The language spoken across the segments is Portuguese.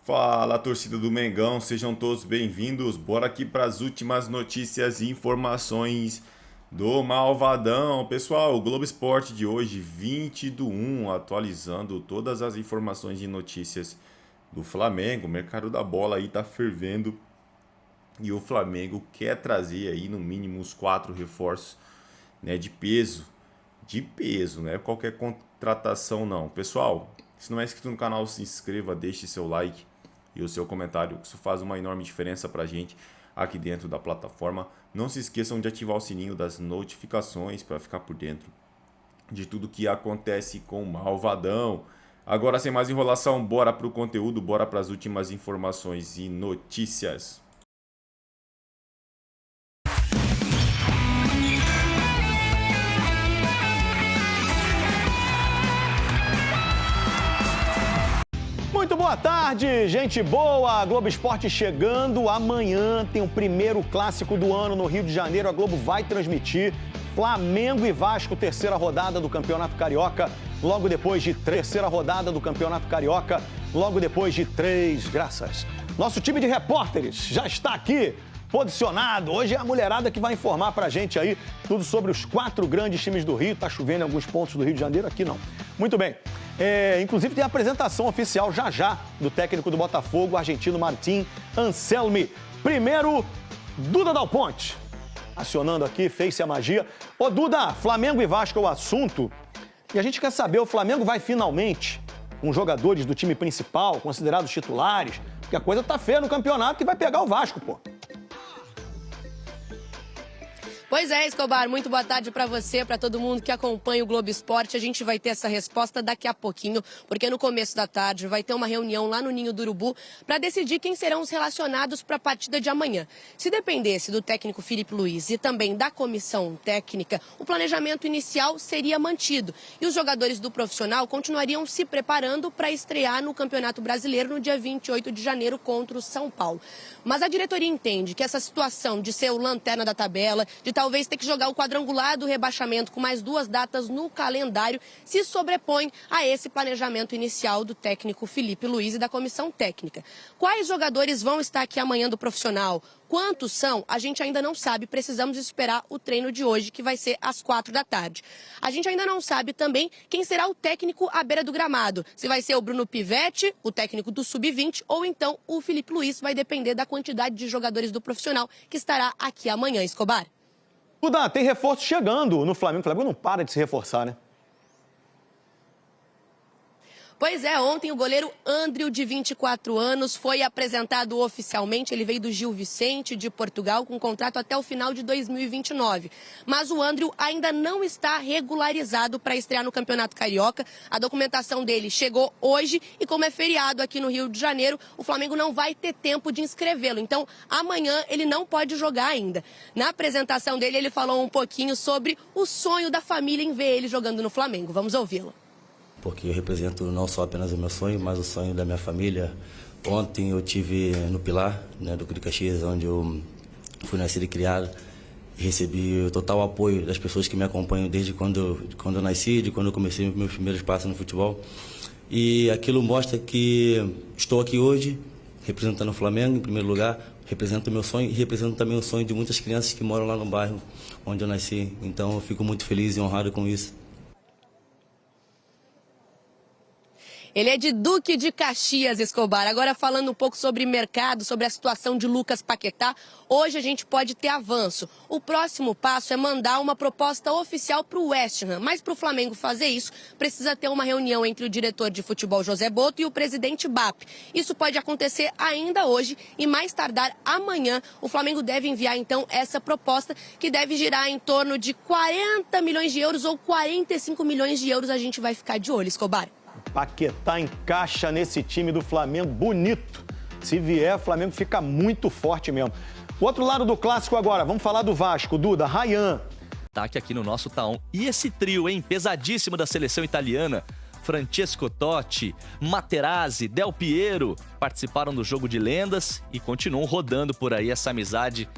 Fala, torcida do Mengão, sejam todos bem-vindos. Bora aqui para as últimas notícias e informações do Malvadão. Pessoal, o Globo Esporte de hoje, 20/1, atualizando todas as informações e notícias do Flamengo. O mercado da bola aí tá fervendo e o Flamengo quer trazer aí no mínimo uns 4 reforços, né, de peso, não é qualquer contratação não. Pessoal, se não é inscrito no canal, se inscreva, deixe seu like e o seu comentário, isso faz uma enorme diferença pra gente aqui dentro da plataforma. Não se esqueçam de ativar o sininho das notificações para ficar por dentro de tudo que acontece com o Malvadão. Agora, sem mais enrolação, bora pro conteúdo, bora para as últimas informações e notícias. Muito boa tarde, gente boa! A Globo Esporte chegando. Amanhã tem o primeiro clássico do ano no Rio de Janeiro. A Globo vai transmitir Flamengo e Vasco, terceira rodada do Campeonato Carioca. Logo depois de três graças. Nosso time de repórteres já está aqui, posicionado. Hoje é a mulherada que vai informar pra gente aí tudo sobre os 4 grandes times do Rio. Tá chovendo em alguns pontos do Rio de Janeiro, aqui não. Muito bem. Inclusive tem a apresentação oficial já do técnico do Botafogo, argentino Martín Anselmi. Primeiro, Duda Dal Ponte, acionando aqui, fez-se a magia. Ô Duda, Flamengo e Vasco é o assunto. E a gente quer saber, o Flamengo vai finalmente com jogadores do time principal, considerados titulares, porque a coisa tá feia no campeonato e vai pegar o Vasco, pô. Pois é, Escobar, muito boa tarde para você, para todo mundo que acompanha o Globo Esporte. A gente vai ter essa resposta daqui a pouquinho, porque no começo da tarde vai ter uma reunião lá no Ninho do Urubu para decidir quem serão os relacionados para a partida de amanhã. Se dependesse do técnico Filipe Luiz e também da comissão técnica, o planejamento inicial seria mantido e os jogadores do profissional continuariam se preparando para estrear no Campeonato Brasileiro no dia 28 de janeiro contra o São Paulo. Mas a diretoria entende que essa situação de ser o lanterna da tabela, de talvez ter que jogar o quadrangular do rebaixamento com mais 2 datas no calendário, se sobrepõe a esse planejamento inicial do técnico Filipe Luiz e da comissão técnica. Quais jogadores vão estar aqui amanhã do profissional? Quantos são? A gente ainda não sabe, precisamos esperar o treino de hoje, que vai ser às 4 da tarde. A gente ainda não sabe também quem será o técnico à beira do gramado. Se vai ser o Bruno Pivetti, o técnico do Sub-20, ou então o Filipe Luiz, vai depender da quantidade de jogadores do profissional que estará aqui amanhã, Escobar. Duda, tem reforço chegando no Flamengo. O Flamengo não para de se reforçar, né? Pois é, ontem o goleiro Andriu, de 24 anos, foi apresentado oficialmente. Ele veio do Gil Vicente, de Portugal, com contrato até o final de 2029. Mas o Andriu ainda não está regularizado para estrear no Campeonato Carioca. A documentação dele chegou hoje e, como é feriado aqui no Rio de Janeiro, o Flamengo não vai ter tempo de inscrevê-lo. Então, amanhã ele não pode jogar ainda. Na apresentação dele, ele falou um pouquinho sobre o sonho da família em ver ele jogando no Flamengo. Vamos ouvi-lo. Porque eu represento não só apenas o meu sonho, mas o sonho da minha família. Ontem eu tive no Pilar, né, do Curi Caxias, onde eu fui nascido e criado. Recebi o total apoio das pessoas que me acompanham desde quando eu nasci, de quando eu comecei meus primeiros passos no futebol. E aquilo mostra que estou aqui hoje, representando o Flamengo em primeiro lugar, represento o meu sonho e represento também o sonho de muitas crianças que moram lá no bairro onde eu nasci. Então eu fico muito feliz e honrado com isso. Ele é de Duque de Caxias, Escobar. Agora falando um pouco sobre mercado, sobre a situação de Lucas Paquetá, hoje a gente pode ter avanço. O próximo passo é mandar uma proposta oficial para o West Ham. Mas para o Flamengo fazer isso, precisa ter uma reunião entre o diretor de futebol José Boto e o presidente BAP. Isso pode acontecer ainda hoje e mais tardar amanhã. O Flamengo deve enviar então essa proposta, que deve girar em torno de 40 milhões de euros ou 45 milhões de euros. A gente vai ficar de olho, Escobar. Paquetá encaixa nesse time do Flamengo bonito. Se vier, o Flamengo fica muito forte mesmo. O outro lado do clássico agora, vamos falar do Vasco. Duda, Ryan. Ataque aqui no nosso Taon. E esse trio, hein? Pesadíssimo da seleção italiana. Francesco Totti, Materazzi, Del Piero participaram do Jogo de Lendas e continuam rodando por aí. Essa amizade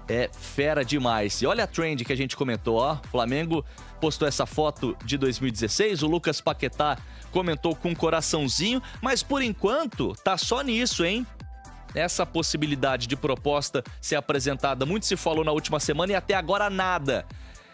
é fera demais. E olha a trend que a gente comentou, ó. O Flamengo postou essa foto de 2016, o Lucas Paquetá comentou com um coraçãozinho, mas por enquanto tá só nisso, hein? Essa possibilidade de proposta ser apresentada, muito se falou na última semana e até agora nada.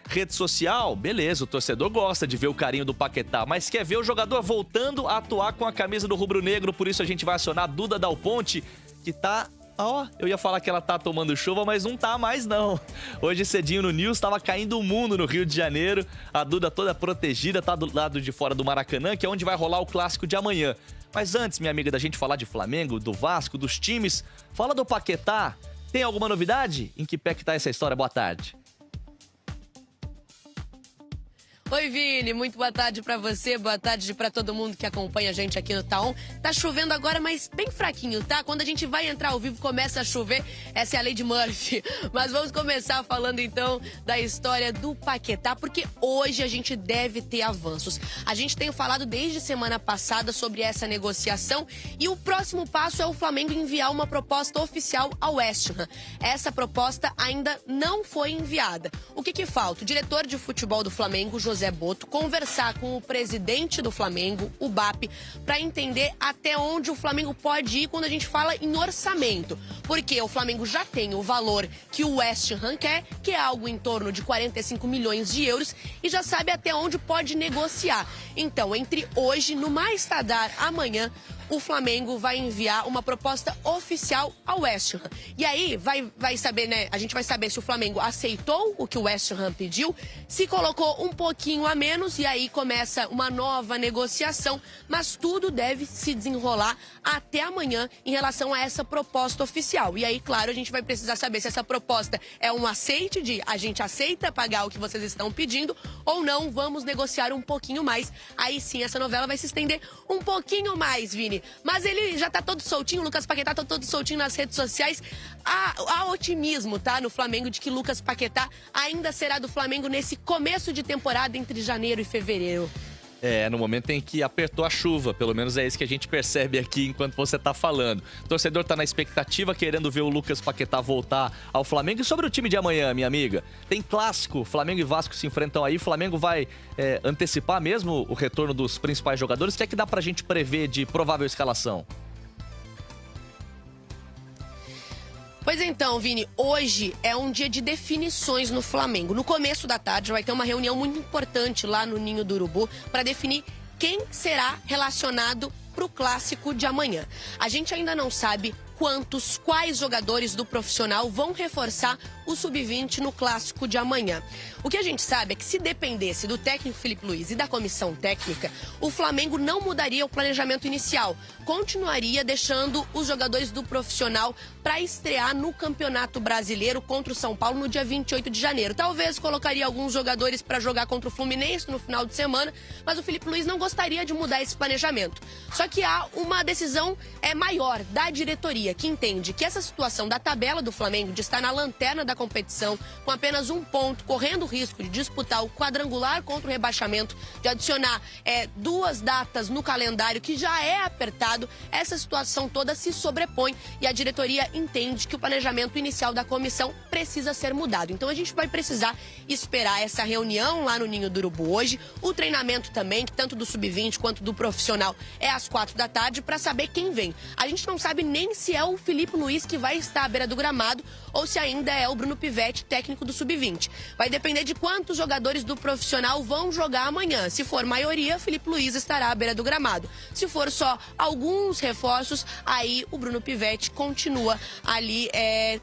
Rede social, beleza, o torcedor gosta de ver o carinho do Paquetá, mas quer ver o jogador voltando a atuar com a camisa do rubro-negro, por isso a gente vai acionar a Duda Dal Ponte, que tá... Ó, eu ia falar que ela tá tomando chuva, mas não tá mais não. Hoje cedinho no News, tava caindo o mundo no Rio de Janeiro, a Duda toda protegida, tá do lado de fora do Maracanã, que é onde vai rolar o clássico de amanhã. Mas antes, minha amiga, da gente falar de Flamengo, do Vasco, dos times, fala do Paquetá. Tem alguma novidade? Em que pé que tá essa história? Boa tarde. Oi, Vini, muito boa tarde pra você, boa tarde pra todo mundo que acompanha a gente aqui no Taon. Tá chovendo agora, mas bem fraquinho, tá? Quando a gente vai entrar ao vivo, começa a chover, essa é a lei de Murphy. Mas vamos começar falando então da história do Paquetá, porque hoje a gente deve ter avanços. A gente tem falado desde semana passada sobre essa negociação e o próximo passo é o Flamengo enviar uma proposta oficial ao West Ham. Essa proposta ainda não foi enviada. O que falta? O diretor de futebol do Flamengo, José Boto, conversar com o presidente do Flamengo, o BAP, para entender até onde o Flamengo pode ir quando a gente fala em orçamento. Porque o Flamengo já tem o valor que o West Ham quer, que é algo em torno de 45 milhões de euros, e já sabe até onde pode negociar. Então, entre hoje, no mais tardar amanhã, o Flamengo vai enviar uma proposta oficial ao West Ham. E aí vai saber, né? A gente vai saber se o Flamengo aceitou o que o West Ham pediu, se colocou um pouquinho a menos e aí começa uma nova negociação. Mas tudo deve se desenrolar até amanhã em relação a essa proposta oficial. E aí, claro, a gente vai precisar saber se essa proposta é um aceite de a gente aceita pagar o que vocês estão pedindo ou não, vamos negociar um pouquinho mais. Aí sim, essa novela vai se estender um pouquinho mais, Vini. Mas ele já tá todo soltinho, o Lucas Paquetá tá todo soltinho nas redes sociais. Há otimismo, tá, no Flamengo de que Lucas Paquetá ainda será do Flamengo nesse começo de temporada entre janeiro e fevereiro. No momento em que apertou a chuva, pelo menos é isso que a gente percebe aqui enquanto você tá falando. O torcedor tá na expectativa, querendo ver o Lucas Paquetá voltar ao Flamengo. E sobre o time de amanhã, minha amiga? Tem clássico, Flamengo e Vasco se enfrentam aí. O Flamengo vai antecipar mesmo o retorno dos principais jogadores? O que é que dá pra gente prever de provável escalação? Pois então, Vini, hoje é um dia de definições no Flamengo. No começo da tarde vai ter uma reunião muito importante lá no Ninho do Urubu para definir quem será relacionado para o clássico de amanhã. A gente ainda não sabe quais jogadores do profissional vão reforçar o Sub-20 no clássico de amanhã. O que a gente sabe é que se dependesse do técnico Felipe Luiz e da comissão técnica, o Flamengo não mudaria o planejamento inicial, continuaria deixando os jogadores do profissional para estrear no Campeonato Brasileiro contra o São Paulo no dia 28 de janeiro. Talvez colocaria alguns jogadores para jogar contra o Fluminense no final de semana, mas o Felipe Luiz não gostaria de mudar esse planejamento. Só que há uma decisão maior da diretoria, que entende que essa situação da tabela do Flamengo de estar na lanterna da competição, com apenas um ponto, correndo o risco de disputar o quadrangular contra o rebaixamento, de adicionar 2 datas no calendário que já é apertado, essa situação toda se sobrepõe e a diretoria entende que o planejamento inicial da comissão precisa ser mudado. Então a gente vai precisar esperar essa reunião lá no Ninho do Urubu hoje, o treinamento também, que tanto do Sub-20 quanto do profissional é às 4 da tarde, para saber quem vem. A gente não sabe nem se é o Felipe Luiz que vai estar à beira do gramado ou se ainda é o Bruno Pivetti, técnico do Sub-20. Vai depender de quantos jogadores do profissional vão jogar amanhã. Se for maioria, Felipe Luiz estará à beira do gramado. Se for só alguns reforços, aí o Bruno Pivetti continua ali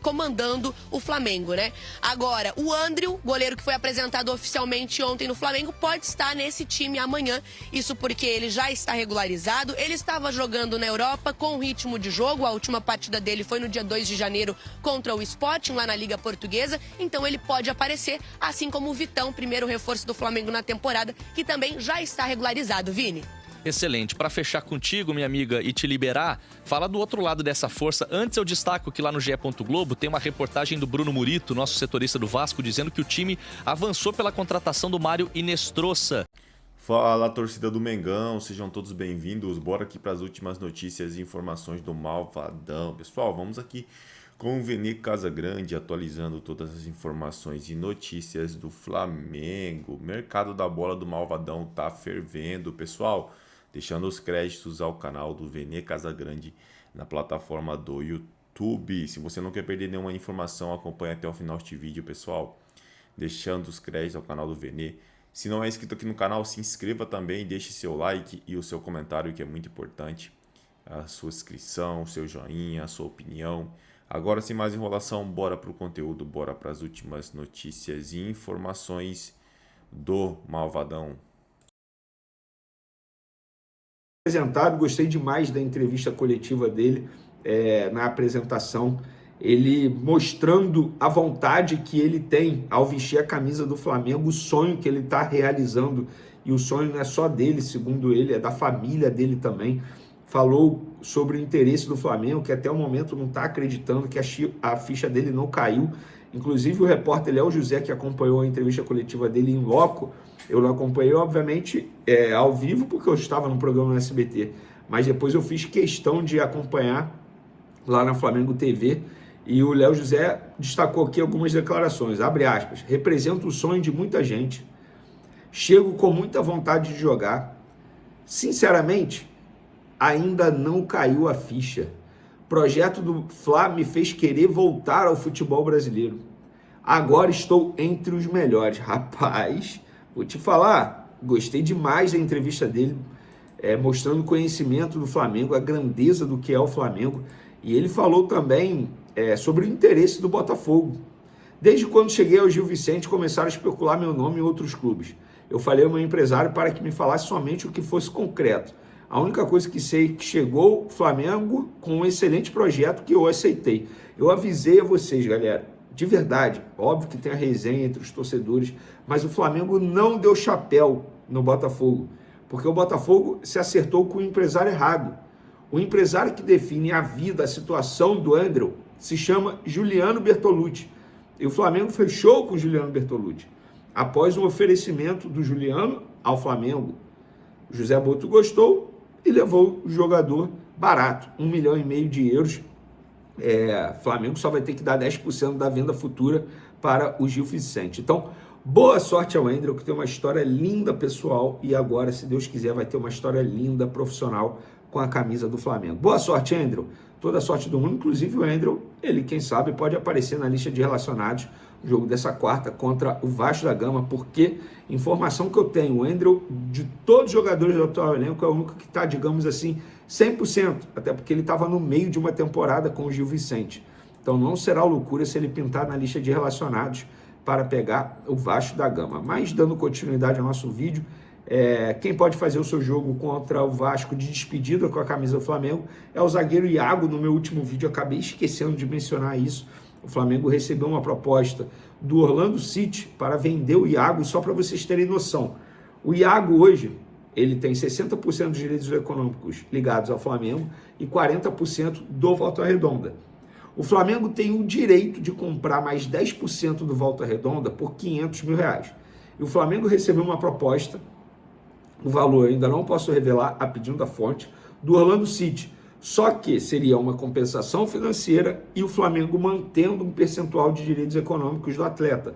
comandando o Flamengo, né? Agora, o Andriu, goleiro que foi apresentado oficialmente ontem no Flamengo, pode estar nesse time amanhã. Isso porque ele já está regularizado. Ele estava jogando na Europa com ritmo de jogo. A última partida dele foi no dia 2 de janeiro contra o Sporting, lá na Liga Portuguesa. Então ele pode aparecer, assim como o Vitão, primeiro reforço do Flamengo na temporada, que também já está regularizado, Vini. Excelente. Para fechar contigo, minha amiga, e te liberar, fala do outro lado dessa força. Antes eu destaco que lá no GE. Globo tem uma reportagem do Bruno Murito, nosso setorista do Vasco, dizendo que o time avançou pela contratação do Mário Inestrosa. Fala, torcida do Mengão, sejam todos bem-vindos. Bora aqui para as últimas notícias e informações do Malvadão. Pessoal, vamos aqui com o Vene Casagrande atualizando todas as informações e notícias do Flamengo. O mercado da bola do Malvadão tá fervendo, pessoal. Deixando os créditos ao canal do Vene Casagrande na plataforma do YouTube. Se você não quer perder nenhuma informação, acompanhe até o final deste vídeo, pessoal. Deixando os créditos ao canal do Vene. Se não é inscrito aqui no canal, se inscreva também, deixe seu like e o seu comentário, que é muito importante. A sua inscrição, o seu joinha, a sua opinião. Agora, sem mais enrolação, bora para o conteúdo, bora para as últimas notícias e informações do Malvadão. Apresentado, gostei demais da entrevista coletiva dele na apresentação. Ele mostrando a vontade que ele tem ao vestir a camisa do Flamengo, o sonho que ele está realizando, e o sonho não é só dele, segundo ele, é da família dele também. Falou sobre o interesse do Flamengo, que até o momento não está acreditando que a ficha dele não caiu. Inclusive o repórter Léo José, que acompanhou a entrevista coletiva dele em loco, eu não acompanhei, obviamente, ao vivo, porque eu estava no programa no SBT, mas depois eu fiz questão de acompanhar lá na Flamengo TV. E o Léo José destacou aqui algumas declarações, abre aspas, representa o sonho de muita gente, chego com muita vontade de jogar, sinceramente, ainda não caiu a ficha, projeto do Fla me fez querer voltar ao futebol brasileiro, agora estou entre os melhores. Rapaz, vou te falar, gostei demais da entrevista dele, mostrando o conhecimento do Flamengo, a grandeza do que é o Flamengo, e ele falou também sobre o interesse do Botafogo. Desde quando cheguei ao Gil Vicente, começaram a especular meu nome em outros clubes. Eu falei ao meu empresário para que me falasse somente o que fosse concreto. A única coisa que sei é que chegou o Flamengo com um excelente projeto que eu aceitei. Eu avisei a vocês, galera, de verdade, óbvio que tem a resenha entre os torcedores, mas o Flamengo não deu chapéu no Botafogo, porque o Botafogo se acertou com o empresário errado. O empresário que define a vida, a situação do André, se chama Juliano Bertolucci. E o Flamengo fechou com o Juliano Bertolucci. Após um oferecimento do Juliano ao Flamengo, o José Boto gostou e levou o jogador barato, 1,5 milhão de euros. O Flamengo só vai ter que dar 10% da venda futura para o Gil Vicente. Então, boa sorte ao André, que tem uma história linda pessoal e agora, se Deus quiser, vai ter uma história linda profissional com a camisa do Flamengo. Boa sorte, André. Toda a sorte do mundo, inclusive o André, ele, quem sabe, pode aparecer na lista de relacionados no jogo dessa quarta contra o Vasco da Gama, porque, informação que eu tenho, o André, de todos os jogadores do atual elenco, é o único que está, digamos assim, 100%, até porque ele estava no meio de uma temporada com o Gil Vicente. Então não será loucura se ele pintar na lista de relacionados para pegar o Vasco da Gama. Mas, dando continuidade ao nosso vídeo, quem pode fazer o seu jogo contra o Vasco de despedida com a camisa do Flamengo é o zagueiro Iago. No meu último vídeo eu acabei esquecendo de mencionar isso. O Flamengo recebeu uma proposta do Orlando City para vender o Iago, só para vocês terem noção. O Iago hoje, ele tem 60% dos direitos econômicos ligados ao Flamengo e 40% do Volta Redonda. O Flamengo tem o direito de comprar mais 10% do Volta Redonda por R$500 mil. E o Flamengo recebeu uma proposta, o valor eu ainda não posso revelar, a pedido da fonte, do Orlando City. Só que seria uma compensação financeira e o Flamengo mantendo um percentual de direitos econômicos do atleta.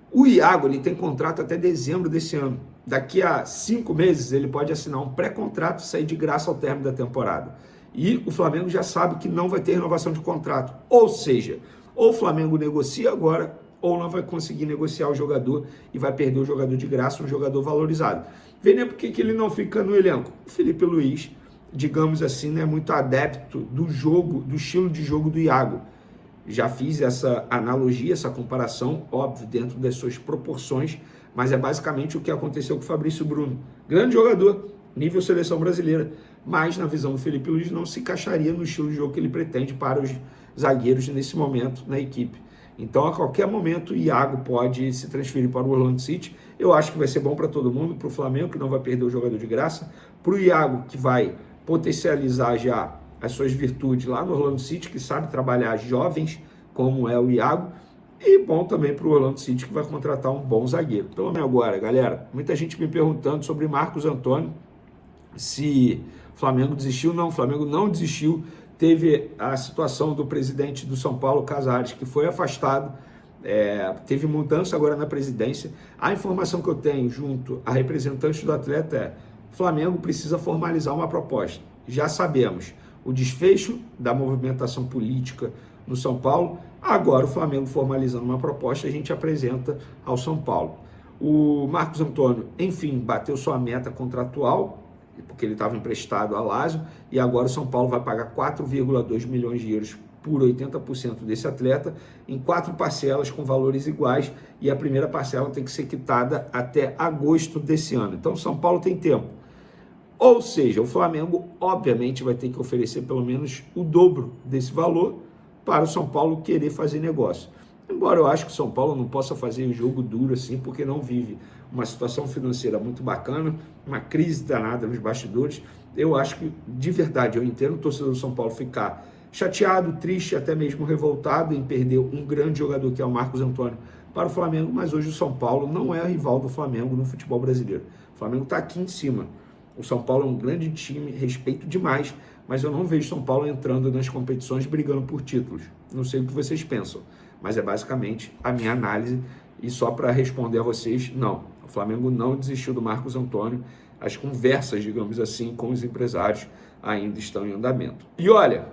O Iago, ele tem contrato até dezembro desse ano. Daqui a 5 meses ele pode assinar um pré-contrato e sair de graça ao término da temporada. E o Flamengo já sabe que não vai ter renovação de contrato. Ou seja, ou o Flamengo negocia agora, ou não vai conseguir negociar o jogador e vai perder o jogador de graça, um jogador valorizado. Vê por que ele não fica no elenco. O Felipe Luiz, digamos assim, não é muito adepto do jogo, do estilo de jogo do Iago. Já fiz essa analogia, essa comparação, óbvio, dentro das suas proporções, mas é basicamente o que aconteceu com o Fabrício Bruno. Grande jogador, nível seleção brasileira, mas na visão do Felipe Luiz não se encaixaria no estilo de jogo que ele pretende para os zagueiros nesse momento na equipe. Então, a qualquer momento, o Iago pode se transferir para o Orlando City. Eu acho que vai ser bom para todo mundo, para o Flamengo, que não vai perder o jogador de graça, para o Iago, que vai potencializar já as suas virtudes lá no Orlando City, que sabe trabalhar jovens, como é o Iago, E bom também para o Orlando City, que vai contratar um bom zagueiro. Pelo menos agora, galera, muita gente me perguntando sobre Marcos Antônio, se o Flamengo desistiu. Não, o Flamengo não desistiu. Teve a situação do presidente do São Paulo, Casares, que foi afastado. Teve mudança agora na presidência. A informação que eu tenho junto a representantes do atleta é: o Flamengo precisa formalizar uma proposta. Já sabemos o desfecho da movimentação política no São Paulo. Agora o Flamengo formalizando uma proposta, a gente apresenta ao São Paulo. O Marcos Antônio, enfim, bateu sua meta contratual, porque ele estava emprestado a Lazio, e agora o São Paulo vai pagar 4,2 milhões de euros por 80% desse atleta, em 4 parcelas com valores iguais, e a primeira parcela tem que ser quitada até agosto desse ano. Então o São Paulo tem tempo. Ou seja, o Flamengo obviamente vai ter que oferecer pelo menos o dobro desse valor para o São Paulo querer fazer negócio. Embora eu acho que o São Paulo não possa fazer o jogo duro assim, porque não vive uma situação financeira muito bacana, uma crise danada nos bastidores. Eu acho que, de verdade, eu entendo o torcedor do São Paulo ficar chateado, triste, até mesmo revoltado em perder um grande jogador que é o Marcos Antônio para o Flamengo, mas hoje o São Paulo não é rival do Flamengo no futebol brasileiro. O Flamengo está aqui em cima. O São Paulo é um grande time, respeito demais, mas eu não vejo São Paulo entrando nas competições brigando por títulos. Não sei o que vocês pensam, mas é basicamente a minha análise. E só para responder a vocês, não, o Flamengo não desistiu do Marcos Antônio. As conversas, digamos assim, com os empresários ainda estão em andamento. E olha,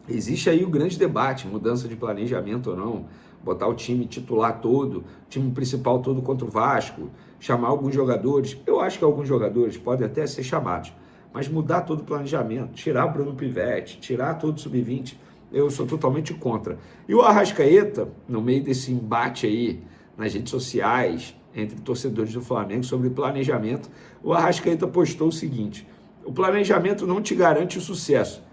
existe aí o grande debate, mudança de planejamento ou não, botar o time titular todo, o time principal todo contra o Vasco, chamar alguns jogadores. Eu acho que alguns jogadores podem até ser chamados, mas mudar todo o planejamento, tirar o Bruno Pivetti, tirar todo o Sub-20, eu sou totalmente contra. E o Arrascaeta, no meio desse embate aí nas redes sociais, entre torcedores do Flamengo sobre planejamento, o Arrascaeta postou o seguinte: o planejamento não te garante o sucesso,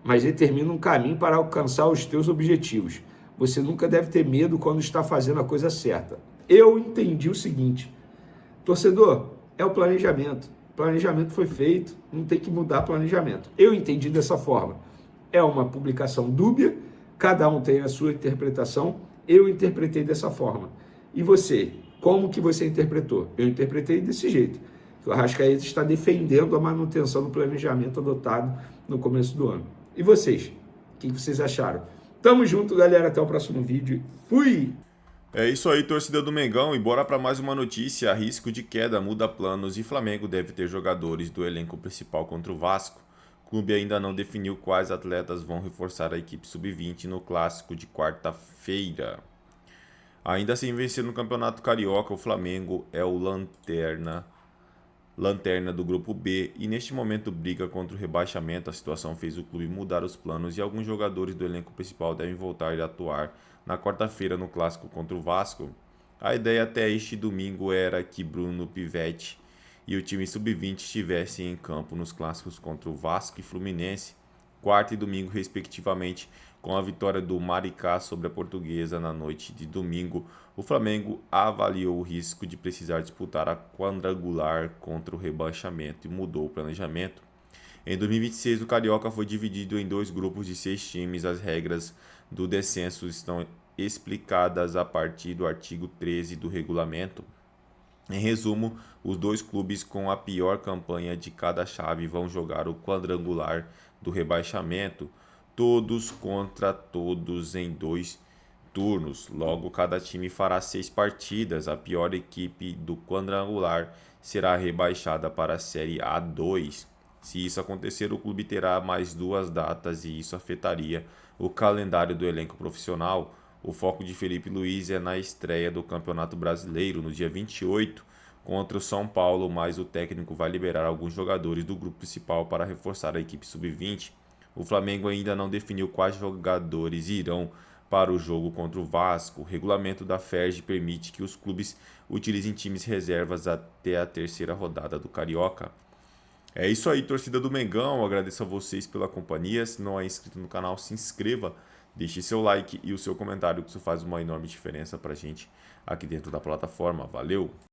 mas determina um caminho para alcançar os teus objetivos. Você nunca deve ter medo quando está fazendo a coisa certa. Eu entendi o seguinte: torcedor, é o planejamento. O planejamento foi feito, não tem que mudar planejamento. Eu entendi dessa forma. É uma publicação dúbia, cada um tem a sua interpretação. Eu interpretei dessa forma. E você, como que você interpretou? Eu interpretei desse jeito. O Arrascaeta está defendendo a manutenção do planejamento adotado no começo do ano. E vocês? O que vocês acharam? Tamo junto, galera. Até o próximo vídeo. Fui! É isso aí, torcida do Mengão, e bora para mais uma notícia. Risco de queda muda planos e Flamengo deve ter jogadores do elenco principal contra o Vasco. O clube ainda não definiu quais atletas vão reforçar a equipe sub-20 no clássico de quarta-feira. Ainda sem vencer no Campeonato Carioca, o Flamengo é o lanterna do grupo B e neste momento briga contra o rebaixamento. A situação fez o clube mudar os planos e alguns jogadores do elenco principal devem voltar a atuar na quarta-feira no clássico contra o Vasco. A ideia até este domingo era que Bruno Pivetti e o time sub-20 estivessem em campo nos clássicos contra o Vasco e Fluminense, quarta e domingo respectivamente. Com a vitória do Maricá sobre a Portuguesa na noite de domingo, o Flamengo avaliou o risco de precisar disputar a quadrangular contra o rebaixamento e mudou o planejamento. Em 2026, o Carioca foi dividido em 2 grupos de 6 times. As regras do descenso estão explicadas a partir do artigo 13 do regulamento. Em resumo, os 2 clubes com a pior campanha de cada chave vão jogar o quadrangular do rebaixamento, todos contra todos em 2 turnos. Logo, cada time fará 6 partidas. A pior equipe do quadrangular será rebaixada para a Série A2. Se isso acontecer, o clube terá mais 2 datas e isso afetaria o calendário do elenco profissional. O foco de Felipe Luiz é na estreia do Campeonato Brasileiro no dia 28 contra o São Paulo, mas o técnico vai liberar alguns jogadores do grupo principal para reforçar a equipe sub-20. O Flamengo ainda não definiu quais jogadores irão para o jogo contra o Vasco. O regulamento da FERJ permite que os clubes utilizem times reservas até a 3ª rodada do Carioca. É isso aí, torcida do Mengão. Eu agradeço a vocês pela companhia. Se não é inscrito no canal, se inscreva, deixe seu like e o seu comentário, que isso faz uma enorme diferença pra gente aqui dentro da plataforma. Valeu!